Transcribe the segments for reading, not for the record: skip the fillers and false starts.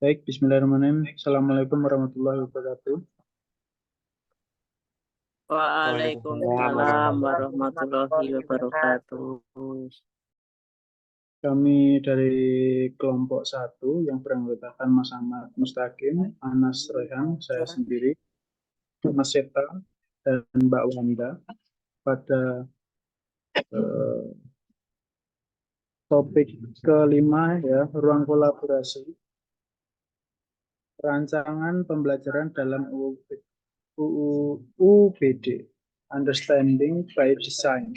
Baik, bismillahirrahmanirrahim. Assalamualaikum warahmatullahi wabarakatuh. Waalaikumsalam warahmatullahi wabarakatuh. Kami dari kelompok 1 yang beranggotakan Mas Ahmad Mustaqim, Anas Rehan, saya sendiri, Mas Seta, dan Mbak Wanda pada topik kelima ya, ruang kolaborasi, rancangan pembelajaran dalam UUBD, Understanding by Design.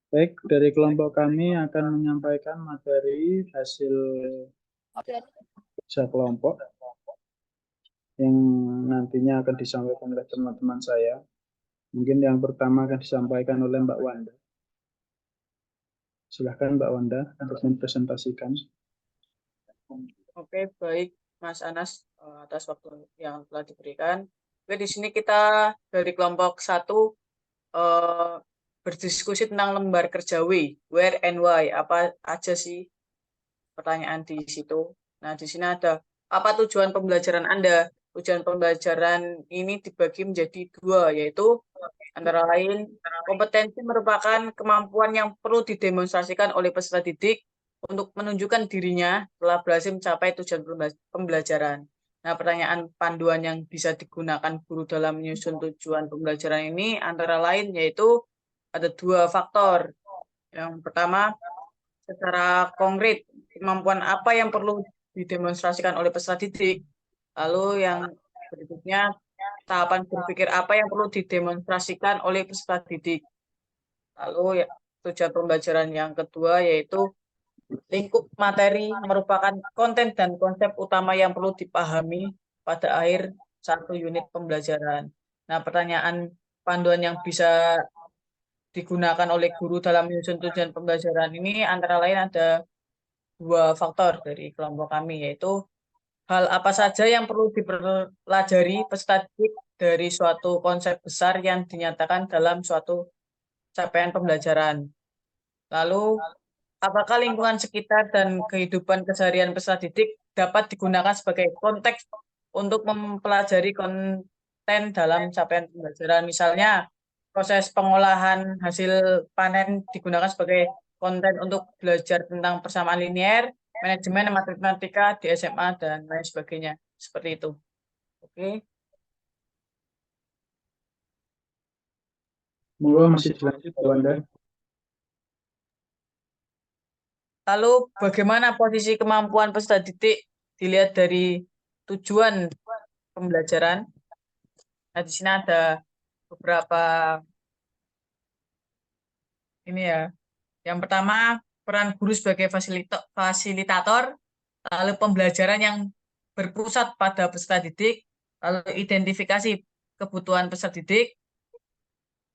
Baik, dari kelompok kami akan menyampaikan materi hasil kerja kelompok yang nantinya akan disampaikan oleh teman-teman saya. Mungkin yang pertama akan disampaikan oleh Mbak Wanda. Silahkan Mbak Wanda untuk mempresentasikan. Oke, baik Mas Anas atas waktu yang telah diberikan. Oke, di sini kita dari kelompok 1 berdiskusi tentang lembar kerja W, where and why. Apa aja sih pertanyaan di situ? Nah, di sini ada apa tujuan pembelajaran Anda? Tujuan pembelajaran ini dibagi menjadi 2, yaitu antara lain kompetensi merupakan kemampuan yang perlu didemonstrasikan oleh peserta didik untuk menunjukkan dirinya telah berhasil mencapai tujuan pembelajaran. Nah, pertanyaan panduan yang bisa digunakan guru dalam menyusun tujuan pembelajaran ini antara lain yaitu ada 2 faktor. Yang pertama, secara konkret, kemampuan apa yang perlu didemonstrasikan oleh peserta didik. Lalu yang berikutnya, tahapan berpikir apa yang perlu didemonstrasikan oleh peserta didik. Lalu tujuan pembelajaran yang kedua yaitu lingkup materi merupakan konten dan konsep utama yang perlu dipahami pada akhir 1 unit pembelajaran. Nah, pertanyaan panduan yang bisa digunakan oleh guru dalam menyusun tujuan pembelajaran ini antara lain ada 2 faktor dari kelompok kami, yaitu hal apa saja yang perlu dipelajari peserta didik dari suatu konsep besar yang dinyatakan dalam suatu capaian pembelajaran. Lalu, apakah lingkungan sekitar dan kehidupan keseharian peserta didik dapat digunakan sebagai konteks untuk mempelajari konten dalam capaian pembelajaran? Misalnya, proses pengolahan hasil panen digunakan sebagai konten untuk belajar tentang persamaan linier, manajemen matematika di SMA, dan lain sebagainya. Seperti itu. Oke. Monggo masih dilanjut Mbak Wanda. Lalu bagaimana posisi kemampuan peserta didik dilihat dari tujuan pembelajaran? Nah, di sini ada beberapa ini ya. Yang pertama, peran guru sebagai fasilitator, lalu pembelajaran yang berpusat pada peserta didik, lalu identifikasi kebutuhan peserta didik,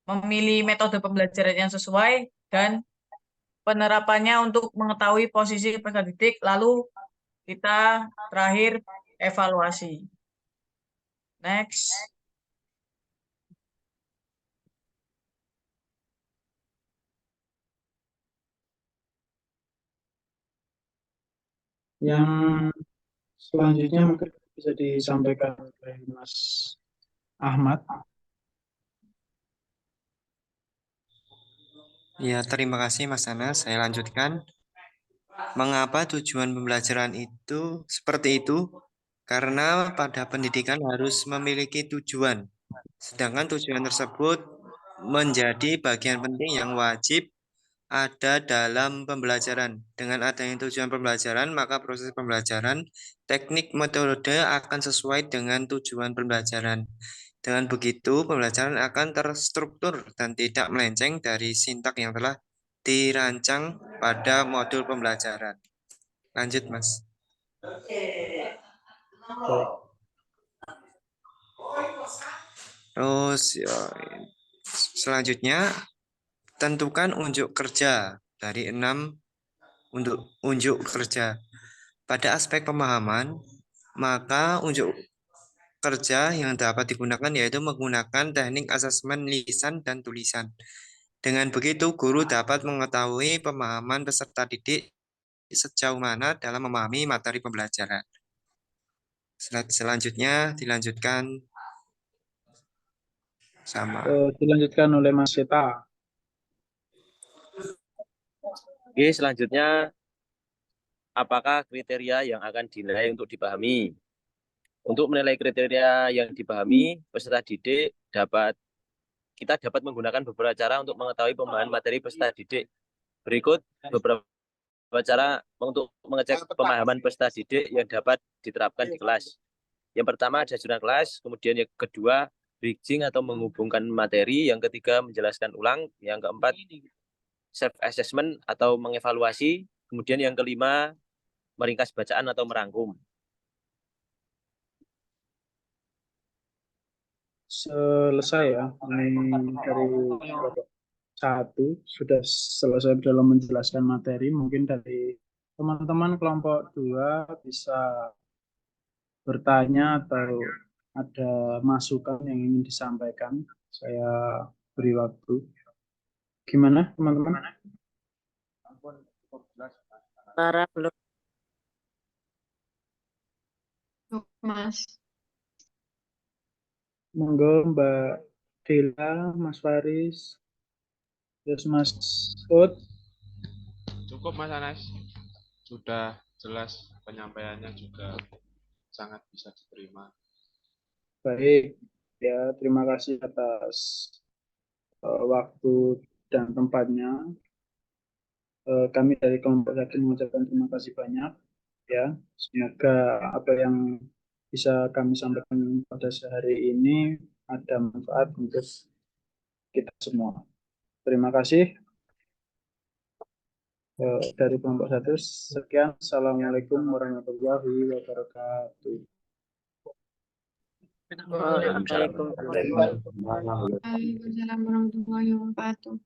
memilih metode pembelajaran yang sesuai, dan penerapannya untuk mengetahui posisi peserta didik, lalu kita terakhir evaluasi. Next. Yang selanjutnya mungkin bisa disampaikan oleh Mas Ahmad. Ya, terima kasih Mas Anas. Saya lanjutkan. Mengapa tujuan pembelajaran itu seperti itu? Karena pada pendidikan harus memiliki tujuan. Sedangkan tujuan tersebut menjadi bagian penting yang wajib ada dalam pembelajaran. Dengan adanya tujuan pembelajaran, maka proses pembelajaran, teknik, metode akan sesuai dengan tujuan pembelajaran. Dengan begitu, pembelajaran akan terstruktur dan tidak melenceng dari sintak yang telah dirancang pada modul pembelajaran. Lanjut, Mas. Baik. Terus, selanjutnya, tentukan unjuk kerja dari 6 untuk unjuk kerja. Pada aspek pemahaman, maka unjuk kerja yang dapat digunakan yaitu menggunakan teknik asesmen lisan dan tulisan. Dengan begitu, guru dapat mengetahui pemahaman peserta didik sejauh mana dalam memahami materi pembelajaran. Selanjutnya dilanjutkan sama. Dilanjutkan oleh Mas Seta. Oke, selanjutnya apakah kriteria yang akan dinilai untuk dipahami? Untuk menilai kriteria yang dipahami, peserta didik kita dapat menggunakan beberapa cara untuk mengetahui pemahaman materi peserta didik. Berikut beberapa cara untuk mengecek pemahaman peserta didik yang dapat diterapkan di kelas. Yang pertama ada jurnal kelas, kemudian yang kedua bridging atau menghubungkan materi, yang ketiga menjelaskan ulang, yang keempat self assessment atau mengevaluasi, kemudian yang kelima meringkas bacaan atau merangkum. Selesai ya, ini dari kelompok 1 sudah selesai dalam menjelaskan materi. Mungkin dari teman-teman kelompok 2 bisa bertanya atau ada masukan yang ingin disampaikan. Saya beri waktu. Gimana teman-teman? Para belum. Mas. Monggo Mbak Dila, Mas Faris, terus Mas Ut. Cukup Mas Anas, sudah jelas penyampaiannya juga sangat bisa diterima. Baik, ya terima kasih atas waktu dan tempatnya. Kami dari kelompok yakin mengucapkan terima kasih banyak. Ya, semoga apa yang bisa kami sampaikan pada sehari ini ada manfaat untuk kita semua. Terima kasih. Dari kelompok 1 sekian. Assalamualaikum warahmatullahi wabarakatuh. Waalaikumsalam. Waalaikumsalam warahmatullahi wabarakatuh.